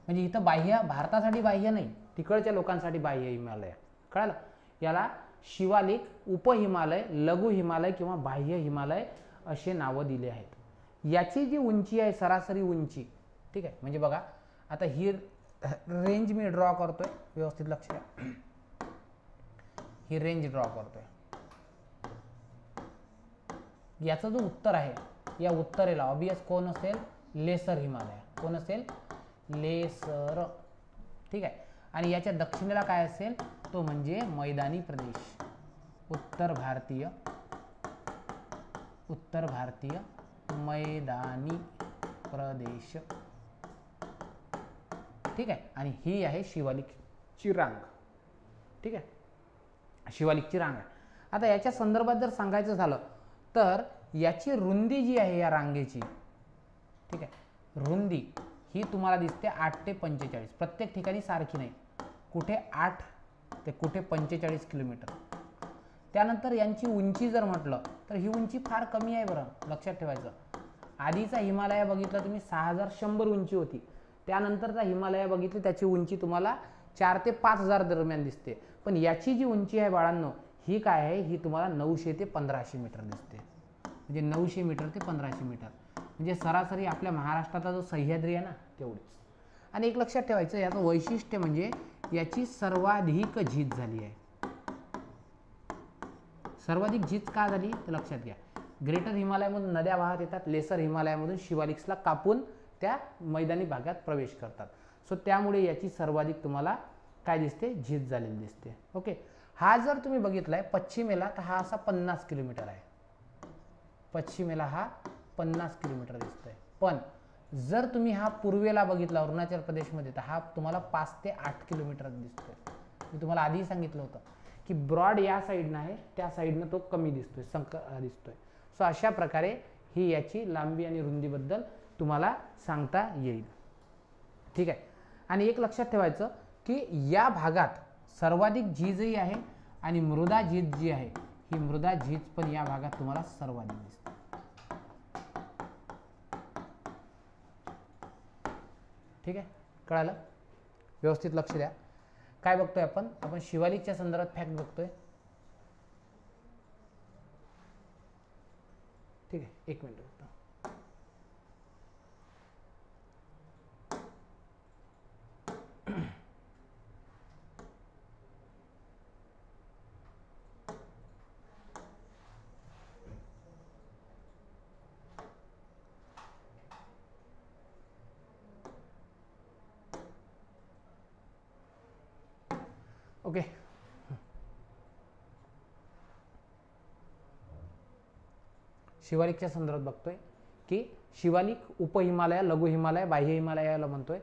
म्हणजे इथं बाह्य, भारतासाठी बाह्य नाही, तिकडच्या लोकांसाठी बाह्य हिमालय. कळालं? याला शिवालिक, उपहिमालय, लघु हिमालय किंवा बाह्य हिमालय असे नावं दिले आहेत. याची जी उंची आहे, सरासरी उंची, ठीक आहे, म्हणजे बघा आता ही रेंज मी ड्रॉ करतोय, व्यवस्थित लक्ष द्या, ही रेंज ड्रॉ करतोय. याचं जो उत्तर आहे, या उत्तरेला ऑब्वियस कोण असेल? लेसर हिमालय. कोण असेल? लेसर. ठीक आहे. आणि याच्या दक्षिणेला काय असेल? तो म्हणजे मैदानी प्रदेश, उत्तर भारतीय मैदानी प्रदेश. ठीक आहे. आणि ही आहे शिवालिकची रांग. ठीक आहे, शिवालिकची रांग आहे. आता याच्या संदर्भात जर सांगायचं झालं तर याची रुंदी जी आहे या रांगेची, ठीक आहे, रुंदी ही तुम्हाला दिसते 8 ते 45. प्रत्येक ठिकाणी सारखी नाही, कुठे 8 ते कुठे 45 किलोमीटर. त्यानंतर यांची उंची जर म्हटलं तर ही उंची फार कमी आहे बरं, लक्षात ठेवायचं. आधीचा हिमालय बघितला तुम्ही 6100 उंची होती. त्यानंतरचा हिमालय बघितली, त्याची उंची तुम्हाला 4 ते 5000 दरम्यान दिसते. पण याची जी उंची आहे बाळांनो, ही काय आहे? ही तुम्हाला 900 ते 1500 मीटर दिसते. म्हणजे 900 मीटर ते 1500 मीटर, म्हणजे सरासरी आपल्या महाराष्ट्राचा जो सह्याद्री आहे ना, तेवढीच. आणि एक लक्षात ठेवायचं, याचं वैशिष्ट्य म्हणजे याची सर्वाधिक झीज झाली आहे. सर्वाधिक झीज का झाली तर लक्षात घ्या, ग्रेटर हिमालयामधून नद्या वाहत येतात, लेसर हिमालयामधून शिवालिक्सला कापून त्या मैदानी भागात प्रवेश करतात. सो त्यामुळे याची सर्वाधिक तुम्हाला काय दिसते? झीज झालेली दिसते. ओके. हा जर तुम्ही बघितलाय पश्चिमेला, तर हा असा 50 किलोमीटर आहे. पश्चिमेला हा 50 किलोमीटर दिसतोय. पण जर तुम्ही हा पूर्वेला बघितला, अरुणाचल प्रदेशमध्ये, तर हा तुम्हाला 5 ते 8 किलोमीटर दिसतोय. मी तुम्हाला आधी सांगितलं होतं की ब्रॉड या साईडनं आहे, त्या साईडनं तो कमी दिसतोय, दिसतोय. सो अशा प्रकारे ही याची लांबी आणि रुंदीबद्दल तुम्हाला सांगता येईल. ठीक आहे. आणि एक लक्षात ठेवायचं की या भागात सर्वाधिक झीजही आहे आणि मृदा झीज जी आहे, ही मृदा झीज पण या भागात तुम्हाला सर्वाधिक दिसते. ठीक आहे, कळालं? व्यवस्थित लक्ष द्या. काय बघतोय आपण? आपण शिवालिकच्या संदर्भात फॅक्ट बघतोय. ठीक आहे, एक मिनिट बघतो. ओके. शिवालिकच्या संदर्भात बघतोय की शिवालिक उपहिमालय, लघु हिमालय, बाह्य हिमालय याला म्हणतोय.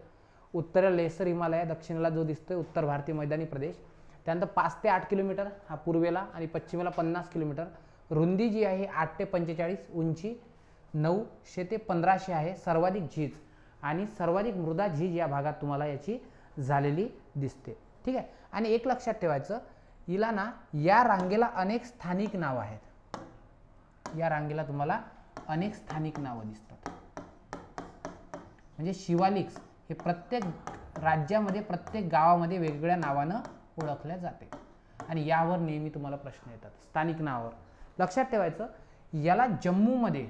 उत्तरेला लेसर हिमालय, दक्षिणेला जो दिसतोय उत्तर भारतीय मैदानी प्रदेश. त्यानंतर 5 ते 8 किलोमीटर हा पूर्वेला आणि पश्चिमेला 50 किलोमीटर. रुंदी जी आहे 8 ते 45, उंची 900 ते 1500 आहे. सर्वाधिक झीज आणि सर्वाधिक मृदा झीज या भागात तुम्हाला याची झालेली दिसते. ठीक आहे. आणि एक लक्षात ठेवायचं, हिला ना या रांगेला अनेक स्थानिक नावं आहेत. या रांगेला तुम्हाला अनेक स्थानिक नावं दिसतात. म्हणजे शिवालिक्स हे प्रत्येक राज्यामध्ये प्रत्येक गावामध्ये वेगवेगळ्या नावानं ओळखल्या जाते आणि यावर नेहमी तुम्हाला प्रश्न येतात स्थानिक नावावर. लक्षात ठेवायचं, याला जम्मूमध्ये,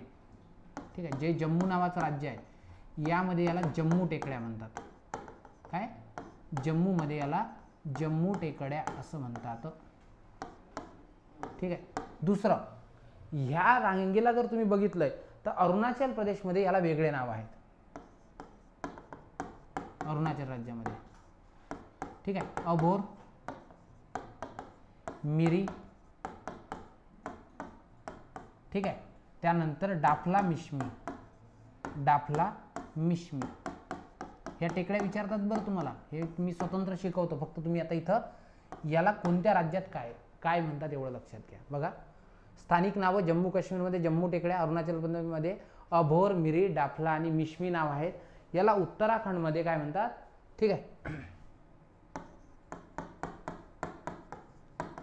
ठीक आहे, जे जम्मू नावाचं राज्य आहे यामध्ये याला जम्मू टेकड्या म्हणतात. काय? जम्मूमध्ये याला जम्मू टेकड्या असं म्हणतात. ठीक आहे. दुसरं, ह्या रांगेला जर तुम्ही बघितलंय तर अरुणाचल प्रदेशमध्ये याला वेगळे नाव आहेत. अरुणाचल राज्यामध्ये, ठीक आहे, अबोर, मिरी, ठीक आहे. त्यानंतर डाफला मिश्मी, डाफला मिश्मी ह्या टेकड्या विचारतात बरं तुम्हाला. हे मी स्वतंत्र शिकवतो, फक्त तुम्ही आता इथं याला कोणत्या राज्यात काय काय म्हणतात एवढं लक्षात घ्या. बघा, स्थानिक नावं जम्मू काश्मीरमध्ये जम्मू टेकड्या, अरुणाचल प्रदेशमध्ये अभोर, मिरी, डाफला आणि मिश्मी नाव आहेत. याला उत्तराखंडमध्ये काय म्हणतात? ठीक आहे,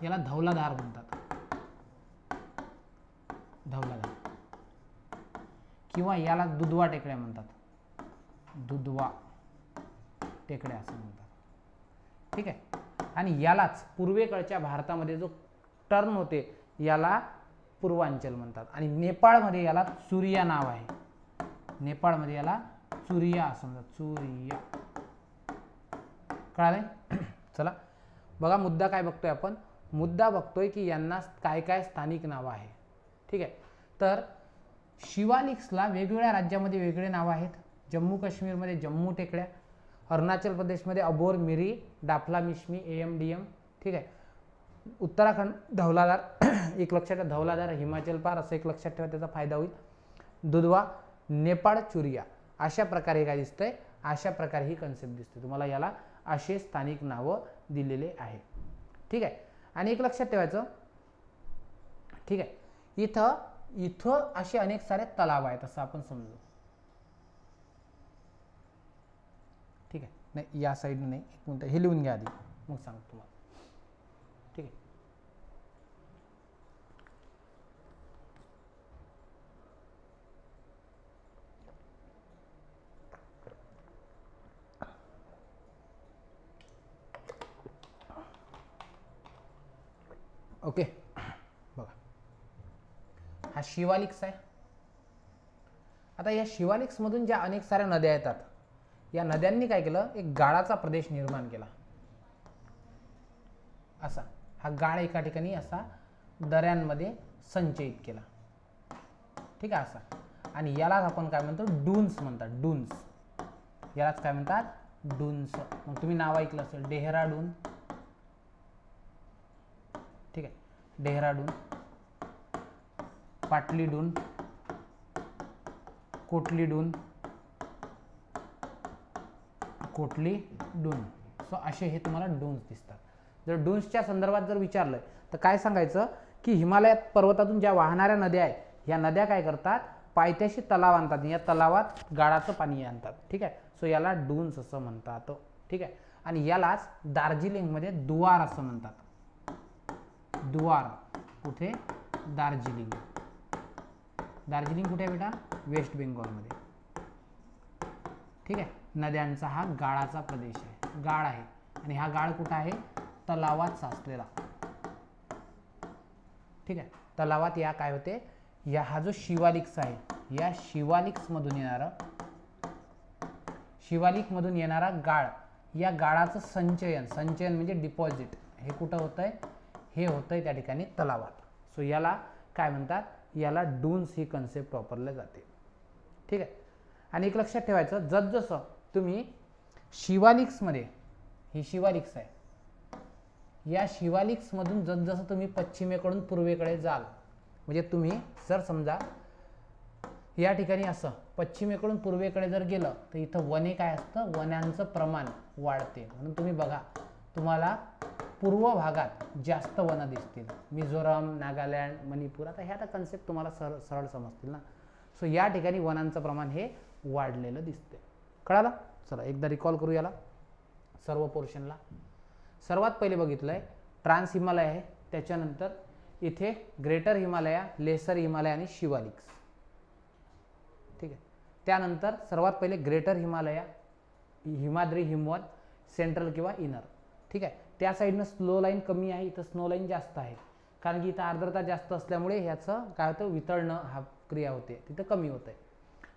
याला धौलाधार म्हणतात. धौलाधार किंवा याला दुधवा टेकड्या म्हणतात. दुधवा टेकड्या असं म्हणतात. ठीक आहे. आणि यालाच पूर्वेकडच्या भारतामध्ये जो टर्न होते याला पूर्वांचल म्हणतात. आणि नेपाळमध्ये याला चुरिया नाव आहे. नेपाळमध्ये याला चुरिया असं म्हणतात. चुरिया. कळालंय? चला बघा, मुद्दा काय बघतोय आपण? मुद्दा बघतोय की यांना काय काय स्थानिक नावं आहे. ठीक आहे. तर शिवालिक्सला वेगवेगळ्या राज्यामध्ये वेगळे नाव आहेत. जम्मू काश्मीरमध्ये जम्मू टेकड्या, अरुणाचल प्रदेशमध्ये अबोर, मिरी, डाफला मिश्मी, AMDM. ठीक आहे. उत्तराखंड धौलाधार, एक लक्षात ठेवा, धौलाधार हिमाचल पार असं एक लक्षात ठेवा, त्याचा फायदा होईल. दुधवा, नेपाळ, चुरिया. अशा प्रकारे काय दिसतंय? अशा प्रकारे ही कन्सेप्ट दिसते तुम्हाला. याला असे स्थानिक नावं दिलेले आहे. ठीक आहे. आणि एक लक्षात ठेवायचं, ठीक आहे, इथं असे अनेक सारे तलाव आहेत असं आपण समजू. ठीक आहे. नाही, या साईडने नाही, एक मिनिट हे लिहून घ्या आधी, मग सांगतो तुम्हाला. ठीक आहे. ओके. बघा, हा शिवालिक्स आहे. आता या शिवालिक्समधून ज्या अनेक साऱ्या नद्या येतात, या नद्यांनी काय केलं? एक गाळाचा प्रदेश निर्माण केला. असा हा गाळ एका ठिकाणी असा दऱ्यांमध्ये संचयित केला. ठीक आहे, असा. आणि यालाच आपण काय म्हणतो? डून्स म्हणतात. डून्स. यालाच काय म्हणतात? डून्स. मग तुम्ही नाव ऐकलं असेल, डेहराडून. ठीक आहे, डेहराडून, पाटलीडून, कोटलीडून, कोटलीडून. सो असे हे तुम्हाला डून्स दिसतात. जर डून्सच्या संदर्भात जर विचारलं तर काय सांगायचं की हिमालयात पर्वतातून ज्या वाहणाऱ्या नद्या आहेत, ह्या नद्या काय करतात? पायथ्याशी तलाव आणतात. या तलावात गाळाचं पाणी आणतात. ठीक आहे. सो याला डून्स असं म्हणतात. ठीक आहे. आणि यालाच दार्जिलिंगमध्ये दुआर असं म्हणतात. दुआर. कुठे? दार्जिलिंग. दार्जिलिंग कुठे आहे बेटा? वेस्ट बेंगॉलमध्ये. ठीक आहे. नद्यांचा हा गाळाचा प्रदेश आहे, गाळ आहे. आणि हा गाळ कुठं आहे? तलावात साचलेला. ठीक आहे. तलावात या काय होते? या हा जो शिवालिक्स आहे, या शिवालिक्समधून येणारा गाळ, या गाळाचं संचयन म्हणजे डिपॉझिट, हे कुठं होतंय? हे होतंय त्या ठिकाणी तलावात. सो याला काय म्हणतात? याला डून्स ही कन्सेप्ट वापरली जाते. ठीक आहे. आणि एक लक्षात ठेवायचं, जसजसं तुम्ही शिवालिक्समध्ये, ही शिवालिक्स आहे, या शिवालिक्समधून जसजसं तुम्ही पश्चिमेकडून पूर्वेकडे जाल, म्हणजे तुम्ही जर समजा या ठिकाणी असं पश्चिमेकडून पूर्वेकडे जर गेलं तर इथं वने काय असतं, वनांचं प्रमाण वाढते. म्हणून तुम्ही बघा, तुम्हाला पूर्व भागात जास्त वनं दिसतील. मिझोराम, नागालँड, मणिपूर, आता ह्या कन्सेप्ट तुम्हाला सरळ समजतील ना. सो या ठिकाणी वनांचं प्रमाण हे वाढलेलं दिसते. कळालं? चला एकदा रिकॉल करू याला सर्व पोर्शनला. सर्वात पहिले बघितलंय ट्रान्स हिमालय आहे, त्याच्यानंतर इथे ग्रेटर हिमालया, लेसर हिमालय आणि शिवालिक्स. ठीक आहे. त्यानंतर सर्वात पहिले ग्रेटर हिमालया, हिमाद्री, हिमवत, सेंट्रल किंवा इनर. ठीक आहे. त्या साईडनं स्लो लाईन कमी आहे, इथं स्नो लाईन जास्त आहे, कारण की इथं आर्द्रता जास्त असल्यामुळे ह्याचं काय होतं, वितळणं हा क्रिया होते, तिथं कमी होत आहे.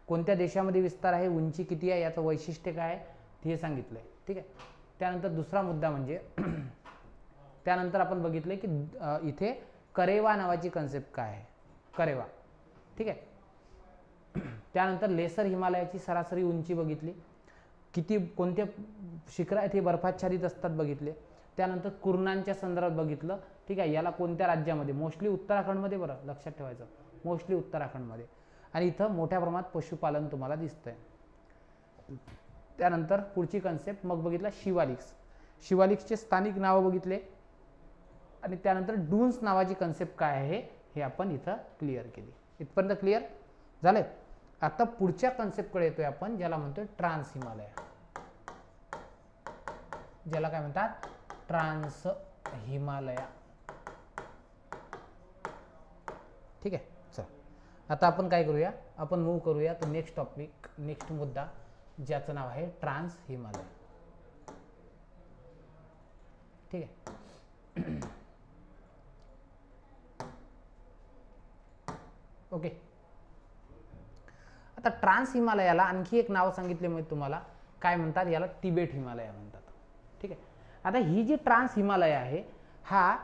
कोणत्या देशामध्ये विस्तार आहे, उंची किती आहे, याचं वैशिष्ट्य काय आहे हे सांगितलं आहे. ठीक आहे. त्यानंतर दुसरा मुद्दा म्हणजे त्यानंतर आपण बघितलं की इथे करेवा नावाची कन्सेप्ट काय आहे, करेवा. ठीक आहे. त्यानंतर लेसर हिमालयाची सरासरी उंची बघितली, किती कोणत्या शिखर आहेत हे बर्फाच्छादित असतात बघितले. त्यानंतर कुर्णांच्या संदर्भात बघितलं. ठीक आहे. याला कोणत्या राज्यामध्ये, मोस्टली उत्तराखंडमध्ये, बरं लक्षात ठेवायचं, मोस्टली उत्तराखंडमध्ये. आणि इथं मोठ्या प्रमाणात पशुपालन तुम्हाला दिसतंय. त्यानंतर पुढची कन्सेप्ट मग बघितला शिवालिक्स. शिवालिक्सचे स्थानिक नावं बघितले आणि त्यानंतर डून्स नावाची कन्सेप्ट काय आहे हे आपण इथं क्लिअर केली. इथपर्यंत क्लिअर झालंय. आता पुढच्या कन्सेप्टकडे येतोय आपण, ज्याला म्हणतोय ट्रान्स हिमालय, ज्याला काय म्हणतात, ट्रान्स हिमालया. ठीक आहे. चल आता आपण काय करूया, आपण मूव्ह करूया तर नेक्स्ट टॉपिक, नेक्स्ट मुद्दा, ज्याचं नाव आहे ट्रान्स हिमालय. ठीक आहे. ओके. आता ट्रान्स हिमालयाला आणखी एक नाव सांगितले मी तुम्हाला, काय म्हणतात, याला तिबेट हिमालय म्हणतात. ठीक आहे. आता ही जी ट्रान्स हिमालय आहे हा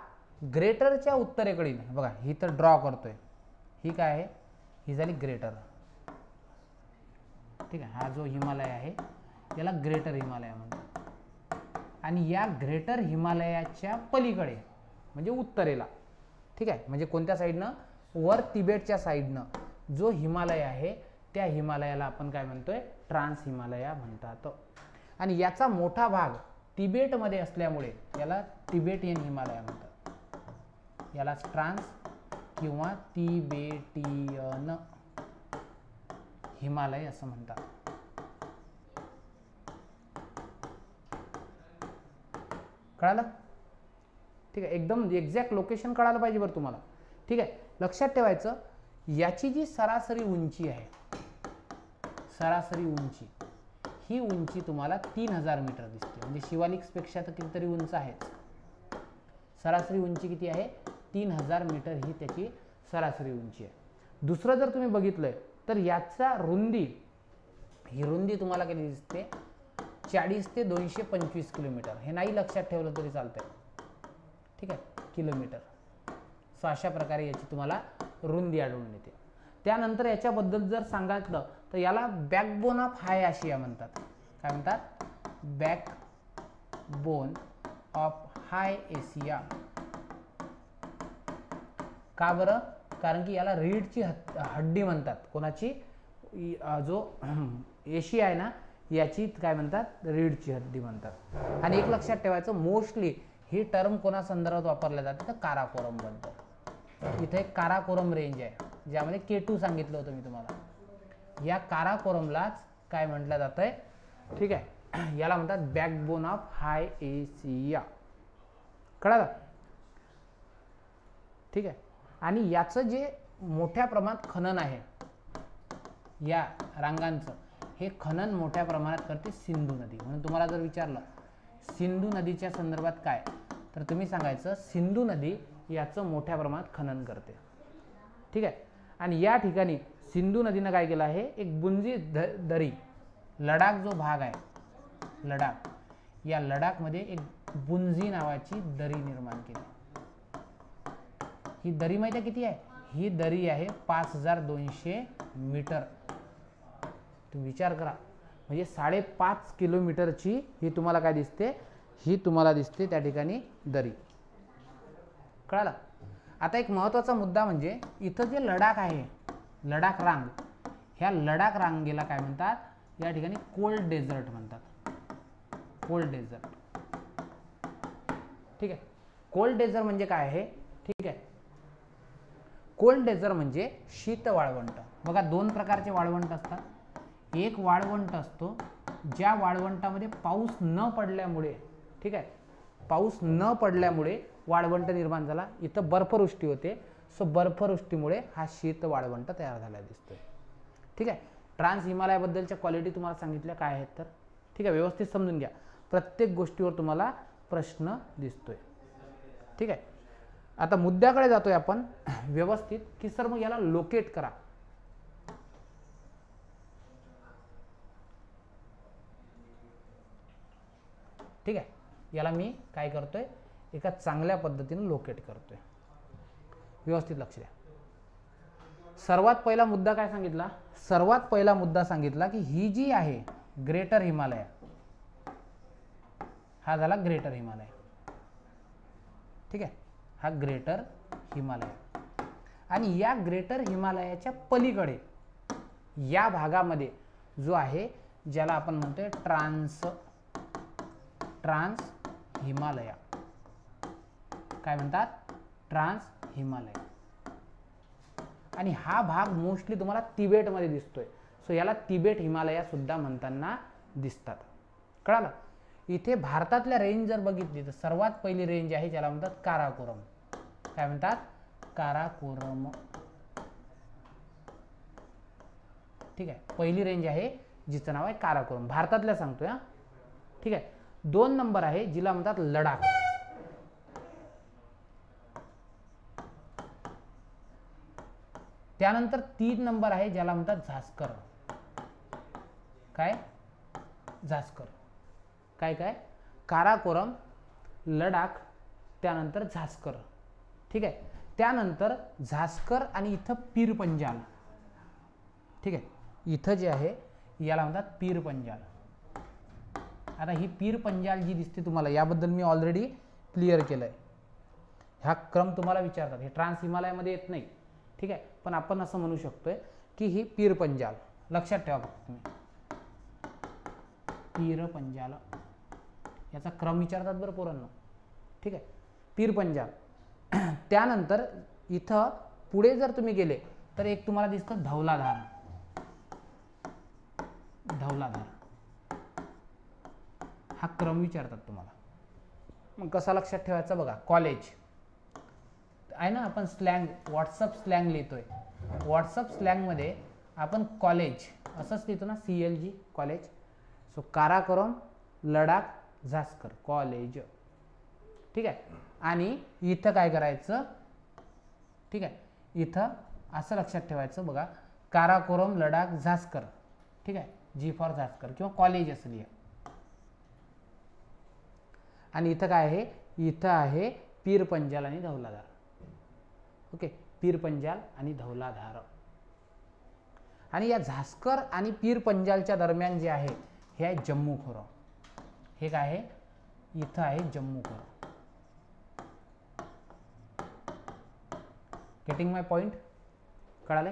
ग्रेटरच्या उत्तरेकडील, बघा ही तर ड्रॉ करतोय, ही काय आहे, ही झाली ग्रेटर. ठीक आहे. हा जो हिमालय आहे याला ग्रेटर हिमालय म्हणतात. आणि या ग्रेटर हिमालयाच्या पलीकडे म्हणजे उत्तरेला, ठीक आहे, म्हणजे कोणत्या साईडनं, वर तिबेटच्या साईडनं जो हिमालय आहे त्या हिमालयाला आपण काय म्हणतोय, ट्रान्स हिमालया म्हणतात. आणि याचा मोठा भाग तिबेटमध्ये असल्यामुळे याला तिबेटियन हिमालय म्हणतात. याला ट्रान्स किंवा तिबेटियन हिमालय असं म्हणतात. कळालं? ठीक आहे. एकदम एक्झॅक्ट लोकेशन कळालं पाहिजे बरं तुम्हाला. ठीक आहे. लक्षात ठेवायचं, याची जी सरासरी उंची आहे, सरासरी उंची, ही उंची तुम्हाला 3000 मीटर दिसते. म्हणजे शिवालिक्सपेक्षा तर कितीतरी उंच आहे. सरासरी उंची किती आहे, 3000 मीटर ही त्याची सरासरी उंची आहे. दुसरं जर तुम्ही बघितलंय तर याचा रुंदी, ही रुंदी तुम्हाला किती दिसते, 40 ते 225 किलोमीटर. हे नाही लक्षात ठेवलं तरी चालतंय. ठीक आहे. किलोमीटर. सो अशा प्रकारे याची तुम्हाला रुंदी आढळून येते. त्यानंतर याच्याबद्दल जर सांगितलं तर याला बॅकबोन ऑफ हाय आशिया म्हणतात. काय म्हणतात, बॅकबोन ऑफ हाय एशिया. का बरं, कारण की याला रीढची हड्डी म्हणतात. कोणाची, जो एशिया आहे ना याची काय म्हणतात, रीढची हड्डी म्हणतात. आणि एक लक्षात ठेवायचं, मोस्टली ही टर्म कोणा संदर्भात वापरल्या जाते तर काराकोरम बद्दल. इथे एक काराकोरम रेंज आहे ज्यामध्ये K2 सांगितलं होतं मी तुम्हाला. या काराकोरमलाच काय म्हटलं जातंय, ठीक आहे, याला म्हणतात बॅकबोन ऑफ हाय एशिया. कळालं? ठीक आहे. आणि याचं जे मोठ्या प्रमाणात खनन आहे या रांगांचं, हे खनन मोठ्या प्रमाणात करते सिंधू नदी. म्हणून तुम्हाला जर विचारलं सिंधू नदीच्या संदर्भात काय, तर तुम्ही सांगायचं सिंधू नदी याचं मोठ्या प्रमाणात खनन करते. ठीक आहे. आणि या ठिकाणी सिंधू नदीनं काय केलं आहे, एक बुंजी दरी, लडाख जो भाग आहे, लडाख, या लडाखमध्ये एक बुंजी नावाची दरी निर्माण केली. ही दरी माहिती आहे किती आहे, ही दरी आहे 5200 मीटर. तुम्ही विचार करा, म्हणजे 5.5 किलोमीटरची ही तुम्हाला काय दिसते, ही तुम्हाला दिसते त्या ठिकाणी दरी. कळालं. आता एक महत्त्वाचा मुद्दा म्हणजे इथं जे लडाख आहे, लडाख रांग, ह्या लडाख रांगेला काय म्हणतात, या ठिकाणी कोल्ड डेझर्ट म्हणतात. Cold desert. ठीक आहे. कोल्ड डेझर्ट म्हणजे काय आहे, ठीक आहे. कोल्ड डेझर्ट म्हणजे शीत वाळवंट. बघा दोन प्रकारचे वाळवंट असतात. एक वाळवंट असतो ज्या वाळवंटामध्ये पाऊस न पडल्यामुळे, ठीक आहे, पाऊस न पडल्यामुळे वाळवंट निर्माण झाला. इथं बर्फवृष्टी होते, सो बर्फवृष्टीमुळे हा शीत वाळवंट तयार झालेला दिसतोय. ठीक आहे. ट्रान्स हिमालयाबद्दलच्या क्वालिटी तुम्हाला सांगितल्या काय आहेत तर, ठीक आहे, व्यवस्थित समजून घ्या. प्रत्येक गोष्टीवर तुम्हाला प्रश्न दिसतोय. ठीक आहे. आता मुद्द्याकडे जातोय आपण व्यवस्थित, की सर मग याला लोकेट करा. ठीक आहे. याला मी काय करतोय, एका चांगल्या पद्धतीने लोकेट करतोय. व्यवस्थित लक्ष द्या. सर्वात पहिला मुद्दा काय सांगितला, सर्वात पहिला मुद्दा सांगितला की ही जी आहे ग्रेटर हिमालय, हा झाला ग्रेटर हिमालय. ठीक आहे. हा ग्रेटर हिमालय. आणि या ग्रेटर हिमालयाच्या पलीकडे या भागामध्ये जो आहे, ज्याला आपण म्हणतोय ट्रान्स हिमालय. काय म्हणतात, ट्रान्स हिमालय. आणि हा भाग मोस्टली तुम्हाला तिबेटमध्ये दिसतोय. सो याला तिबेट हिमालय सुद्धा म्हणताना दिसतात. कळालं. इथे भारतातल्या रेंज जर बघितली तर सर्वात पहिली रेंज आहे ज्याला म्हणतात काराकोरम. काय म्हणतात, काराकोरम. ठीक आहे. पहिली रेंज आहे जिचं नाव आहे काराकोरम, भारतातल्या सांगतोय हा. ठीक आहे. 2 नंबर आहे जिला म्हणतात लडाख. त्यानंतर 3 नंबर आहे ज्याला म्हणतात झास्कर. काय, झास्कर. काय काय, काराकोरम, लडाख, त्यानंतर झास्कर. ठीक आहे. त्यानंतर झास्कर आणि इथं पीर पंजाल. ठीक आहे. इथं जे आहे याला म्हणतात पीर पंजाल. आता ही पीर पंजाल जी दिसते तुम्हाला, याबद्दल मी ऑलरेडी क्लिअर केलंय. हा क्रम तुम्हाला विचारतात, हे ट्रान्स हिमालयामध्ये येत नाही. ठीक आहे. पण आपण असं म्हणू शकतोय की ही पीर पंजाल. लक्षात ठेवा फक्त तुम्ही, पीर पंजाल याचा क्रम विचारतात बरं पोरांनो. ठीक आहे. पीर पंजाल. त्यानंतर इथं पुढे जर तुम्ही गेले तर एक तुम्हाला दिसतं धौलाधार. धौलाधार हा क्रम विचारतात तुम्हाला. मग कसा लक्षात ठेवायचा बघा, कॉलेज आहे ना, आपण स्लँग, व्हॉट्सअप स्लँग लिहितोय. व्हॉट्सअप स्लँगमध्ये आपण कॉलेज असंच लिहितो ना, CLG, college. So Karakoram, Ladakh, Zaskar, college. ठीक आहे. आणि इथं काय करायचं, ठीक आहे, इथं असं लक्षात ठेवायचं बघा, काराकोरम, लडाख, झास्कर. ठीक आहे. G फॉर झास्कर किंवा कॉलेज असं लिहा. आणि इथं काय आहे, इथं आहे पीर पंजाल आणि धौलाधार. ओके. पीर पंजाल आणि धौलाधार. आणि या झास्कर आणि पीर पंजालच्या दरम्यान जे आहे हे आहे जम्मू खोरं. हे काय आहे, इथं आहे जम्मू खोरं. गेटिंग माय पॉइंट, कळाले.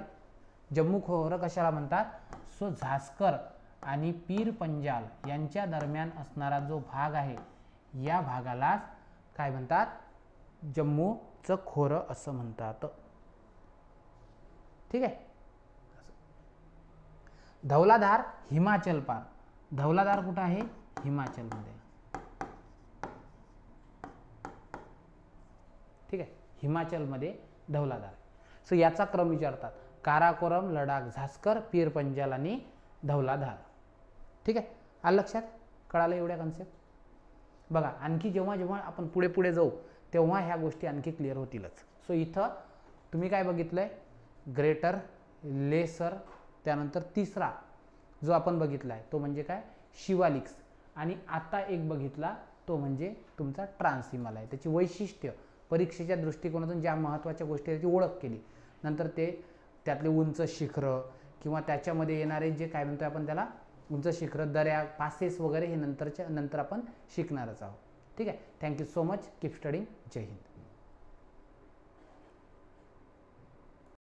जम्मू खोरं कशाला म्हणतात, सो झास्कर आणि पीर पंजाल यांच्या दरम्यान असणारा जो भाग आहे या भागालाच काय म्हणतात, जम्मूचं खोरं असं म्हणतात. ठीक आहे. धौलाधार हिमाचल पार. धौलाधार कुठं आहे, हिमाचलमध्ये. ठीक आहे. हिमाचलमध्ये धौलाधार. सो याचा क्रम विचारतात, काराकोरम, लडाख, झास्कर, पीर पंजाल आणि धौलाधार. ठीक आहे. आलं लक्षात, कळालं एवढ्या कन्सेप्ट. बघा आणखी जेव्हा जेव्हा आपण पुढे पुढे जाऊ तेव्हा ह्या गोष्टी आणखी क्लिअर होतीलच. सो इथं तुम्ही काय बघितलंय, ग्रेटर, लेसर, त्यानंतर तिसरा जो आपण बघितला आहे तो म्हणजे काय, शिवालिक्स. आणि आता एक बघितला तो म्हणजे तुमचा ट्रान्स हिमालय. त्याची वैशिष्ट्य, परीक्षेच्या दृष्टिकोनातून ज्या महत्त्वाच्या गोष्टी त्याची ओळख केली. नंतर त्यातले उंच शिखरं किंवा त्याच्यामध्ये येणारे जे काय म्हणतोय आपण त्याला, उंच शिखरं, दऱ्या, पासेस वगैरे हे नंतर आपण शिकणारच आहोत. ठीक आहे. Thank you so much. Keep studying. जय हिंद.